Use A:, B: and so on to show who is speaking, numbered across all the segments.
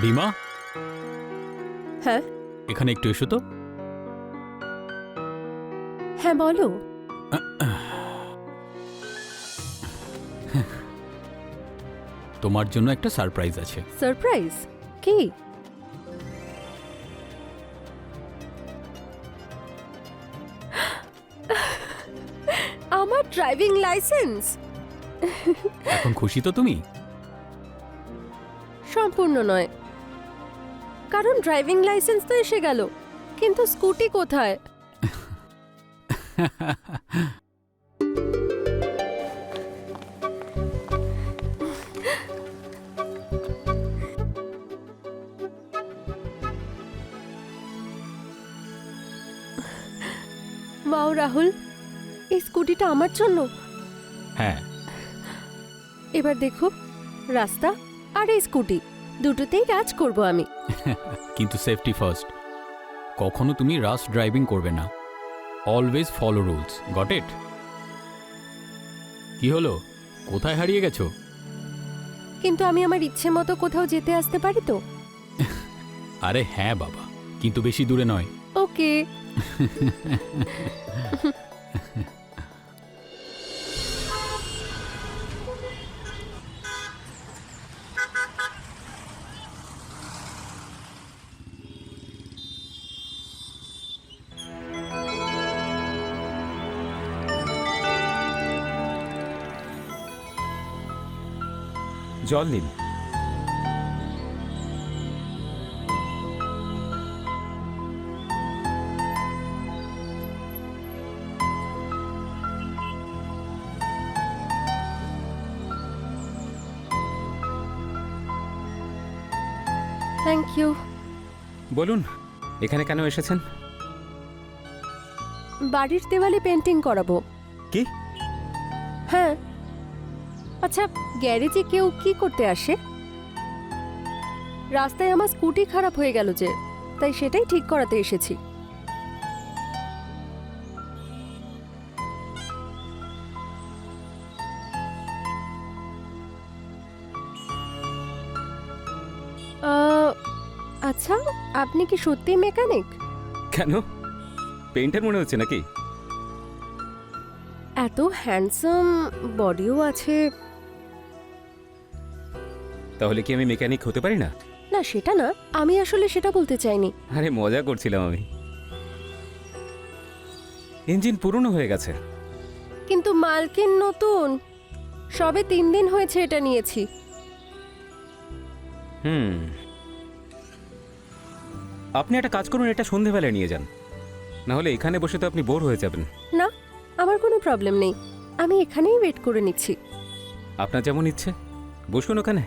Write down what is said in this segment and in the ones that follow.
A: রিমা,
B: হ্যাঁ
A: এখানে একটু এসো তো।
B: হ্যাঁ বলো।
A: তোমার জন্য একটা সারপ্রাইজ আছে।
B: সারপ্রাইজ? কি? আমার ড্রাইভিং লাইসেন্স?
A: এখন খুশি তো তুমি?
B: সম্পূর্ণ নয়, কারণ ড্রাইভিং লাইসেন্স তো এসে গেল, কিন্তু স্কুটি কোথায়? ওয়াও রাহুল, এই স্কুটিটা আমার জন্য।
A: হ্যাঁ,
B: এবার দেখো, রাস্তা আর এই স্কুটি দুটোতেই রাজ করব আমি।
A: কিন্তু সেফটি ফার্স্ট। কখনো তুমি রাশ ড্রাইভিং করবে না। Always follow rules, got it? কি হলো, কোথায় হারিয়ে গেছো?
B: কিন্তু আমি আমার ইচ্ছে মতো কোথাও যেতে আসতে পারি তো?
A: আরে হ্যাঁ বাবা, কিন্তু বেশি দূরে নয়।
B: ওকে।
C: জল নিন।
B: Thank you.
C: বলুন, এখানে কেন এসেছেন?
B: বাড়ির দেওয়ালে পেন্টিং করাবো।
C: কি?
B: হ্যাঁ। আচ্ছা, গ্যারেজে কেউ কি করতে আসে? রাস্তায় আমার স্কুটি খারাপ হয়ে গেল যে, তাই সেটাই ঠিক করাতে এসেছি। আচ্ছা, আপনি কি সত্যিই মেকানিক?
C: কেন, পেইন্টার মনে হচ্ছে নাকি?
B: এত হ্যান্ডসাম বডিও আছে।
C: তাহলে কি আমি মেকানিক হতে পারি না?
B: না, সেটা না, আমি আসলে সেটা বলতে চাইনি।
C: আরে মজা করছিলাম আমি। ইঞ্জিন পুরনো হয়ে গেছে।
B: কিন্তু মালকিন নতুন, সবে 3 দিন হয়েছে এটা নিয়েছি।
C: আপনি একটা কাজ করুন, এটা সন্ধেবেলায় নিয়ে যান, না হলে এখানে বসে তো আপনি বোর হয়ে যাবেন।
B: না, আমার কোনো প্রবলেম নেই, আমি এখানেই ওয়েট করে নিচ্ছি।
C: আপনার যেমন ইচ্ছে, বসুন ওখানে।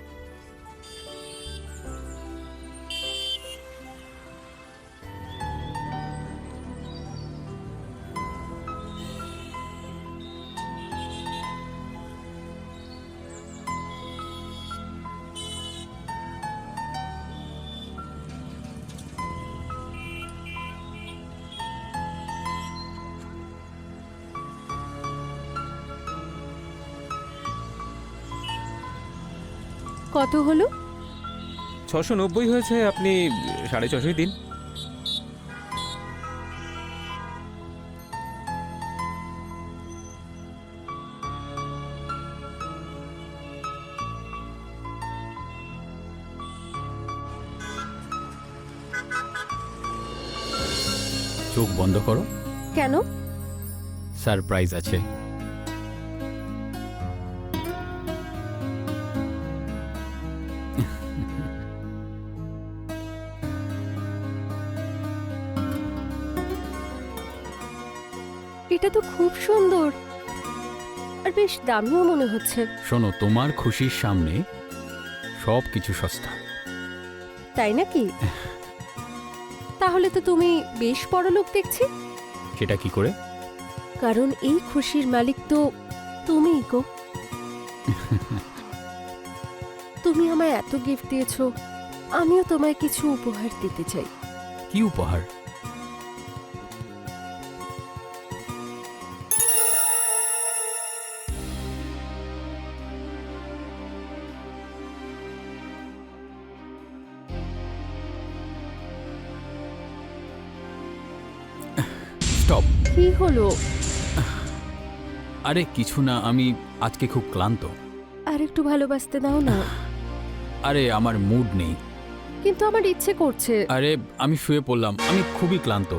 B: কত হলো?
C: 690 হয়েছে, আপনি 650 দিন।
A: চোখ বন্ধ করো।
B: কেন?
A: সারপ্রাইজ আছে।
B: এটা তো খুব সুন্দর, আর বেশ দামিও মনে হচ্ছে।
A: শোনো, তোমার খুশির সামনে সব কিছু সস্তা।
B: তাই নাকি? তাহলে তো তুমি বেশ বড়লোক দেখছি।
A: সেটা কি করে?
B: কারণ এই খুশির মালিক তো তুমিই গো। তুমি আমায় এত গিফট দিয়েছো, আমিও তোমায় কিছু উপহার দিতে চাই।
A: কি উপহার? স্টপ।
B: কি হলো?
A: আরে কিছু না, আমি আজকে খুব ক্লান্ত।
B: আর একটু ভালোবাসতে দাও না।
A: আরে আমার মুড নেই।
B: কিন্তু আমার ইচ্ছে করছে।
A: আরে আমি শুয়ে পড়লাম, আমি খুবই ক্লান্ত।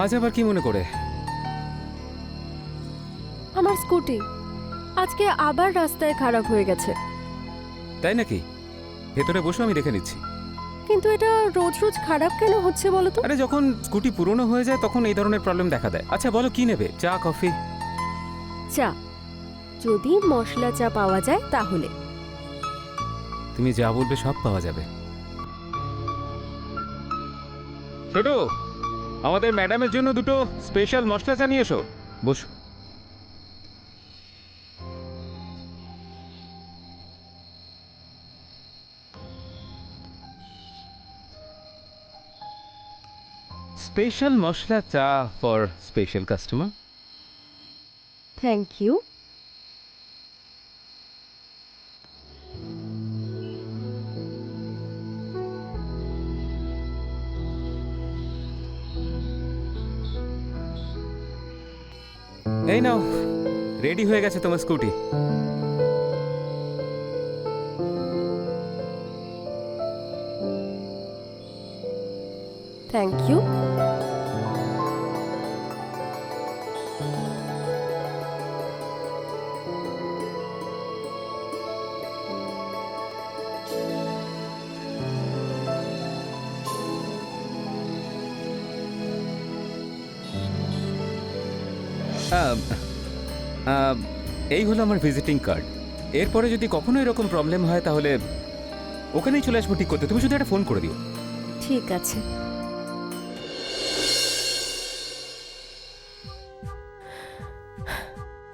C: আজ আবার কি মনে করে?
B: আমার স্কুটি আজকে আবার রাস্তায় খারাপ হয়ে গেছে।
C: তাই নাকি? ভেতরে বসে আমি দেখে নিচ্ছি।
B: কিন্তু এটা রোজ রোজ খারাপ কেন হচ্ছে বলো তো?
C: আরে যখন স্কুটি পুরনো হয়ে যায় তখন এই ধরনের প্রবলেম দেখা দেয়। আচ্ছা বলো কি নেবে, চা কফি?
B: চা, যদি মশলা চা পাওয়া যায় তাহলে।
C: তুমি যা বলবে সব পাওয়া যাবে। ছোট, আমাদের ম্যাডামের জন্য দুটো স্পেশাল মশলা চা নিয়ে এসো। বসো। স্পেশাল মশলা চা for special customer.
B: Thank you.
C: এই নাও, রেডি হয়ে গেছে তোমার স্কুটি।
B: Thank you.
C: এই হলো আমার ভিজিটিং কার্ড। এরপরে যদি কখনো এরকম প্রবলেম হয় তাহলে ওখানেই চলে আসবো ঠিক করতে। তুমি শুধু একটা ফোন করে দিও।
B: ঠিক আছে।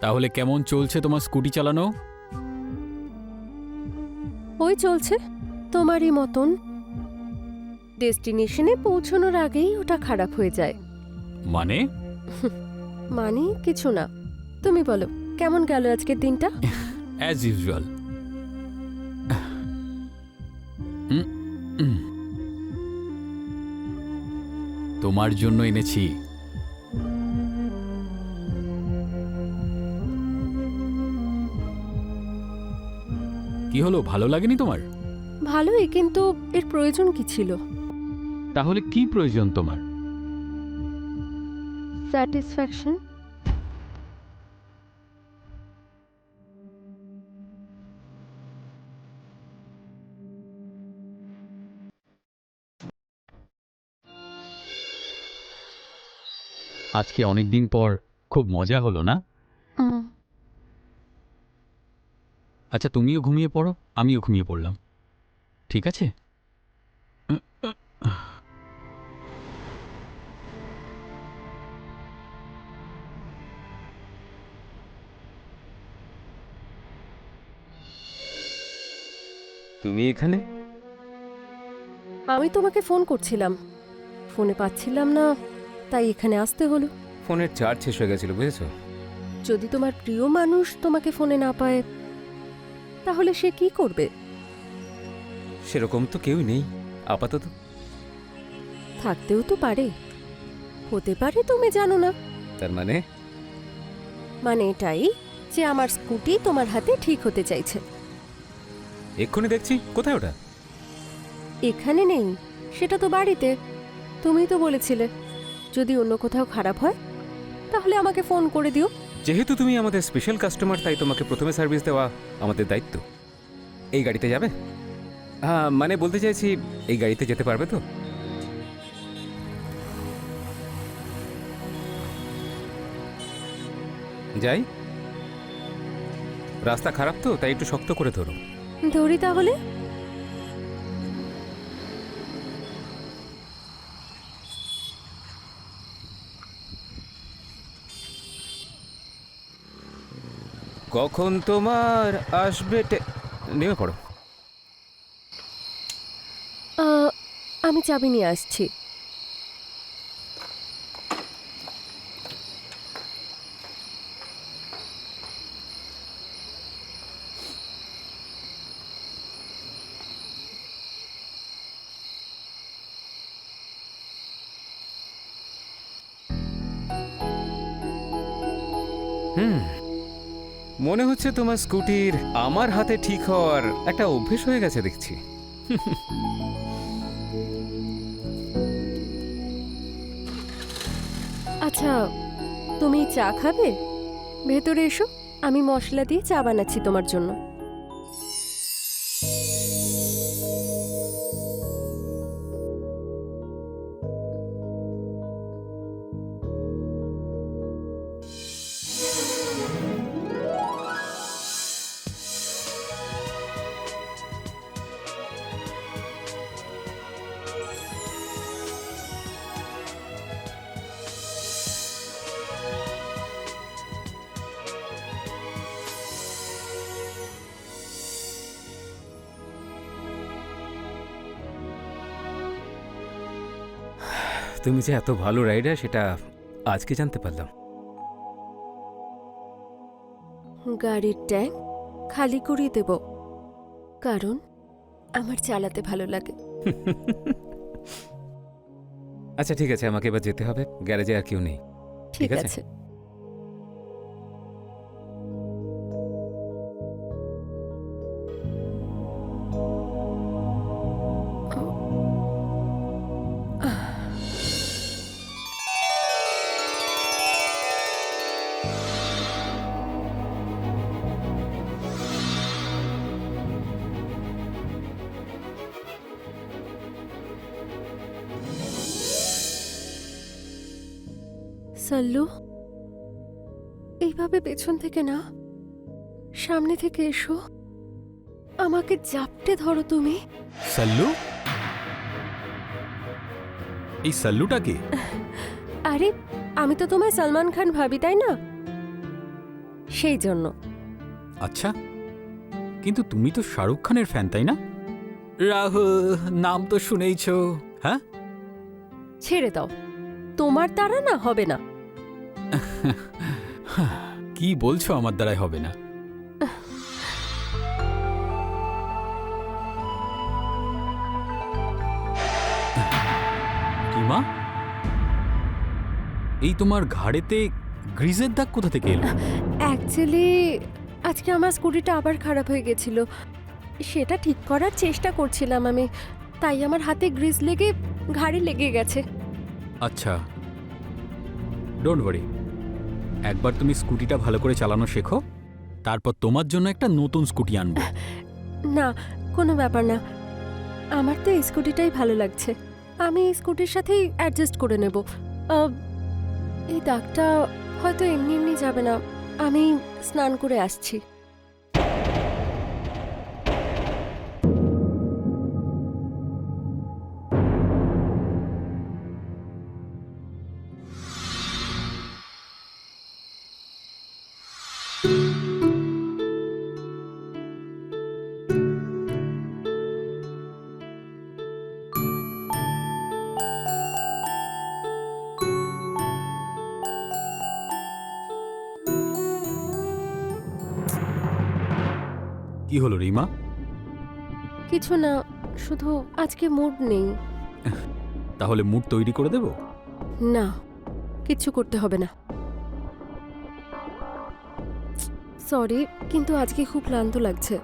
A: তাহলে কেমন চলছে তোমার স্কুটি চালানো?
B: ওই চলছে তোমারই মতন। ডেস্টিনেশনে পৌঁছানোর আগেই ওটা খারাপ হয়ে যায়।
A: মানে?
B: মানে কিছু না। তুমি বলো কেমন গেল আজকের দিনটা?
A: As usual. তোমার জন্য এনেছি। কি হলো, ভালো লাগেনি তোমার?
B: ভালোই, কিন্তু এর প্রয়োজন কি ছিল?
A: তাহলে কি প্রয়োজন তোমার?
B: স্যাটিসফ্যাকশন।
A: আজকে অনেক দিন পর খুব মজা হলো না? আচ্ছা তুমিও ঘুমিয়ে পড়ো, আমিও ঘুমিয়ে পড়লাম, ঠিক আছে?
C: তুমি এখানে?
B: আমি তোমাকে ফোন করছিলাম, ফোনে পাচ্ছিলাম না, তাই এখানে আসতে হলো।
C: ফোনের চার্জ শেষ হয়ে গেছিল, বুঝেছো?
B: যদি তোমার প্রিয় মানুষ তোমাকে ফোনে না পায় তাহলে সে কি করবে?
C: সেরকম তো কেউই নেই আপাতত।
B: থাকতেও তো পারে, হতে পারে তুমি জানো না।
C: তার মানে?
B: মানে এটাই যে আমার স্কুটি তোমার হাতে ঠিক হতে চাইছে।
C: এক্ষুনি দেখছি। কোথায় ওটা?
B: এখানে নেই, সেটা তো বাড়িতে। তুমিই তো বলেছিলে যদি অন্য কোথাও খারাপ হয় তাহলে আমাকে ফোন করে দিও।
C: যেহেতু তুমি আমাদের স্পেশাল কাস্টমার তাই তোমাকে প্রথমে সার্ভিস দেওয়া আমাদের দায়িত্ব। এই গাড়িতে যাবে? হ্যাঁ, মানে বলতে চাইছি এই গাড়িতে যেতে পারবে তো? যাই? রাস্তা খারাপ তো, তাই একটু শক্ত করে ধরো।
B: ধরি তাহলে।
C: কখন তোমার আসবে নেমে পড়ো।
B: আমি চাবি নিয়ে আসছি।
C: মনে হচ্ছে তোমার স্কুটির আমার হাতে ঠিক হওয়ার একটা অভ্যেস হয়ে গেছে দেখছি।
B: আচ্ছা, তুমি চা খাবে? ভেতরে এসো, আমি মশলা দিয়ে চা বানাচ্ছি তোমার জন্য।
C: তুমি যে এত ভালো রাইডার সেটা আজকে জানতে পারলাম।
B: গাড়ির ট্যাঙ্ক খালি করিয়ে দেব, কারণ আমার চালাতে ভালো লাগে।
C: আচ্ছা ঠিক আছে, আমাকে এবার যেতে হবে, গ্যারেজে আর কেউ নেই।
B: ঠিক
C: ঠিক আছে।
B: আছে। সাল্লু, এইভাবে পেছন থেকে না, সামনে থেকে এসো, আমাকে জাপটে ধরো তুমি।
A: সাল্লু, এই সাল্লুটা কে?
B: আরে, আমি তো তোমায় সলমান খান ভাবি, তাই না? সেই জন্য।
A: আচ্ছা, কিন্তু তুমি তো শাহরুখ খানের ফ্যান, তাই না? রাহুল নাম তো শুনেইছো। হ্যাঁ,
B: ছেড়ে দাও, তোমার দ্বারা না হবে না।
A: কি বলছো আমার দ্বারাই হবে না? রিমা, এই তোমার ঘাড়েতে গ্রিজের দাগ কোথা থেকে এলো?
B: অ্যাকচুয়ালি আজকে আমার স্কুটিটা আবার খারাপ হয়ে গেছিল, সেটা ঠিক করার চেষ্টা করছিলাম আমি, তাই আমার হাতে গ্রিজ লেগে ঘাড়ে লেগে গেছে।
A: আচ্ছা, ডোন্ট ওয়ারি, একবার তুমি স্কুটিটা ভালো করে চালানো শেখো, তারপর তোমার জন্য একটা নতুন স্কুটি আনবো।
B: না, কোনো ব্যাপার না, আমার তো এই স্কুটিটাই ভালো লাগছে, আমি এই স্কুটির সাথেই অ্যাডজাস্ট করে নেব। এই দাগটা হয়তো এমনি এমনি যাবে না, আমি স্নান করে আসছি।
A: কি হলো রিমা?
B: কিছু না, শুধু আজকে মুড নেই।
A: তাহলে মুড তৈরি করে দেব?
B: না, কিচ্ছু করতে হবে না। সরি, কিন্তু আজকে খুব ক্লান্ত লাগছে।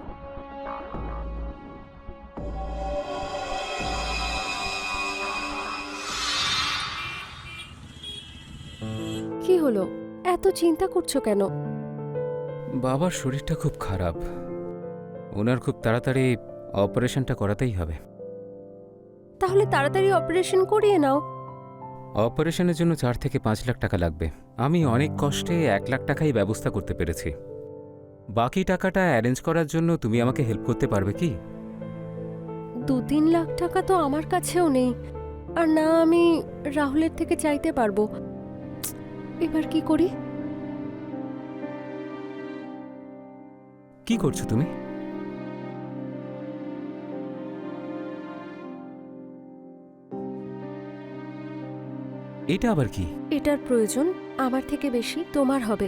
B: কি হলো, এত চিন্তা করছো কেন?
C: বাবার শরীরটা খুব খারাপ, ওনার খুব তাড়াতাড়ি অপারেশনটা করাতেই হবে।
B: তাহলে তাড়াতাড়ি অপারেশন করিয়ে নাও।
C: অপারেশনের জন্য 4 থেকে 5 লাখ টাকা লাগবে। আমি অনেক কষ্টে 1 লাখ টাকাই ব্যবস্থা করতে পেরেছি। বাকি টাকাটা অ্যারেঞ্জ করার জন্য তুমি আমাকে হেল্প করতে পারবে কি?
B: 2-3 লাখ টাকা তো আমার কাছেও নেই, আর না আমি রাহুলের থেকে চাইতে পারবো। এবার কি করি?
C: কি করছো তুমি? এটা আবার কি?
B: এটার প্রয়োজন আমার থেকে বেশি তোমার হবে।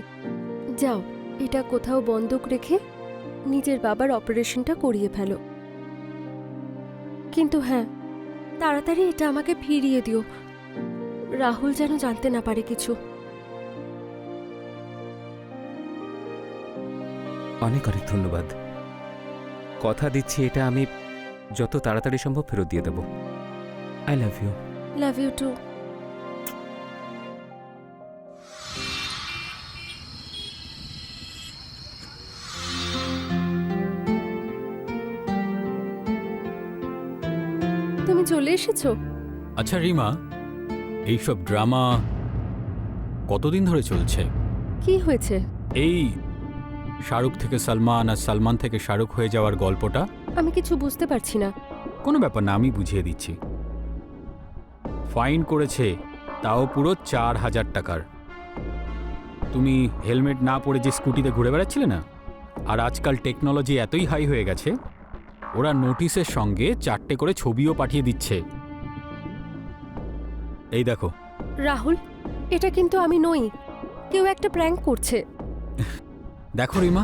B: যাও, এটা কোথাও বন্ধক রেখে নিজের বাবার অপারেশনটা করিয়ে ফেলো। কিন্তু হ্যাঁ, তাড়াতাড়ি এটা আমাকে ফিরিয়ে দিও, রাহুল যেন জানতে না পারে কিছু।
C: অনেক অনেক ধন্যবাদ। কথা দিচ্ছি এটা আমি যত তাড়াতাড়ি সম্ভব ফেরত দিয়ে দেবো। I love you.
B: Love you too. তুমি চলে এসেছো?
A: আচ্ছা রিমা, এইসব ড্রামা কতদিন ধরে চলছে?
B: কি হয়েছে?
A: এই শাহরুখ থেকে সালমান আর সালমান থেকে শাহরুখ হয়ে যাওয়ার গল্পটা।
B: আমি কিছু বুঝতে পারছি না।
A: কোনো ব্যাপার না, আমি বুঝিয়ে দিচ্ছি। ফাইন করেছে, তাও পুরো 4,000 টাকার। তুমি হেলমেট না পরে যে স্কুটিতে ঘুরে বেড়াচ্ছিলে না, আর আজকাল টেকনোলজি এতই হাই হয়ে গেছে, ওরা নোটিশের সঙ্গে 4টে করে ছবিও পাঠিয়ে দিচ্ছে। এই দেখো।
B: রাহুল, এটা কিন্তু আমি নই। কেউ একটা প্র্যাঙ্ক করছে।
A: দেখো রিমা,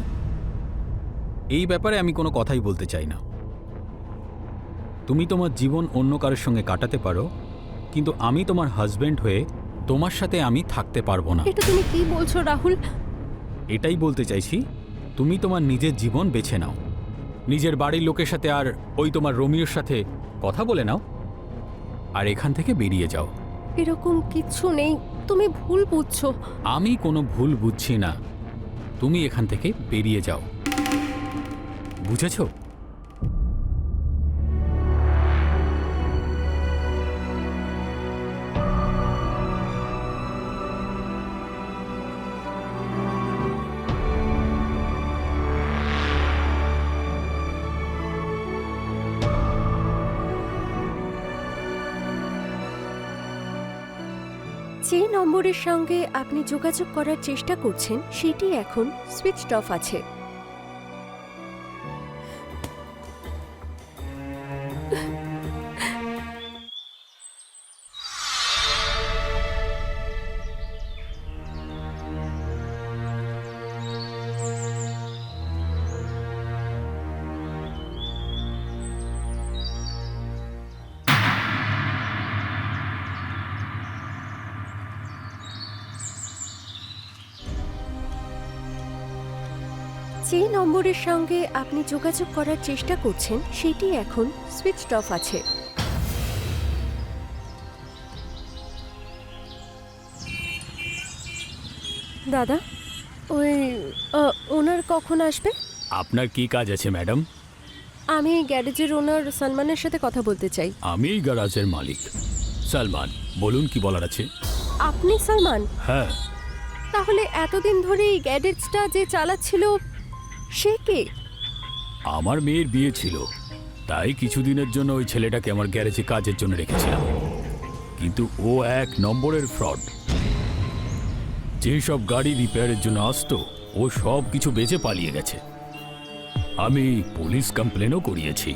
A: এই ব্যাপারে আমি কোনো কথাই বলতে চাই না। তুমি তোমার জীবন অন্য কারোর সঙ্গে কাটাতে পারো, কিন্তু আমি তোমার হাজবেন্ড হয়ে তোমার সাথে আমি থাকতে পারবো না।
B: এটা তুমি কি বলছো রাহুল?
A: এটাই বলতে চাইছি, তুমি তোমার নিজের জীবন বেছে নাও। নিজের বাড়ির লোকের সাথে আর ওই তোমার রোমিওর সাথে কথা বলে নাও, আর এখান থেকে বেরিয়ে যাও।
B: এরকম কিচ্ছু নেই, তুমি ভুল বুঝছো।
A: আমি কোনো ভুল বুঝছি না, তুমি এখান থেকে বেরিয়ে যাও, বুঝেছো?
B: যে নম্বরের সঙ্গে আপনি যোগাযোগ করার চেষ্টা করছেন সেটি এখন সুইচড অফ আছে। যে নম্বরের সঙ্গে আপনি যোগাযোগ করার চেষ্টা করছেন সেটি এখন সুইচড অফ আছে। দাদা, ওই ওনার কখন আসবে?
A: আপনার কি কাজ আছে ম্যাডাম?
B: আমি এই গ্যারেজের ওনার সালমানের সাথে কথা বলতে চাই।
A: আমি এই গ্যারাজের মালিক সালমান, বলুন কি বলার আছে।
B: আপনি সালমান?
A: হ্যাঁ।
B: তাহলে এতদিন ধরে এই গ্যারেজটা যে চালাচ্ছিল সে কে?
A: আমার মেয়ের বিয়ে ছিল, তাই কিছুদিনের জন্য ওই ছেলেটাকে আমার গ্যারেজে কাজের জন্য রেখেছিলাম, কিন্তু ও 1 নম্বরের ফ্রড। যেসব গাড়ি রিপেয়ারের জন্য আসতো ও সব কিছু বেচে পালিয়ে গেছে। আমি পুলিশ কমপ্লেনও করিয়েছি।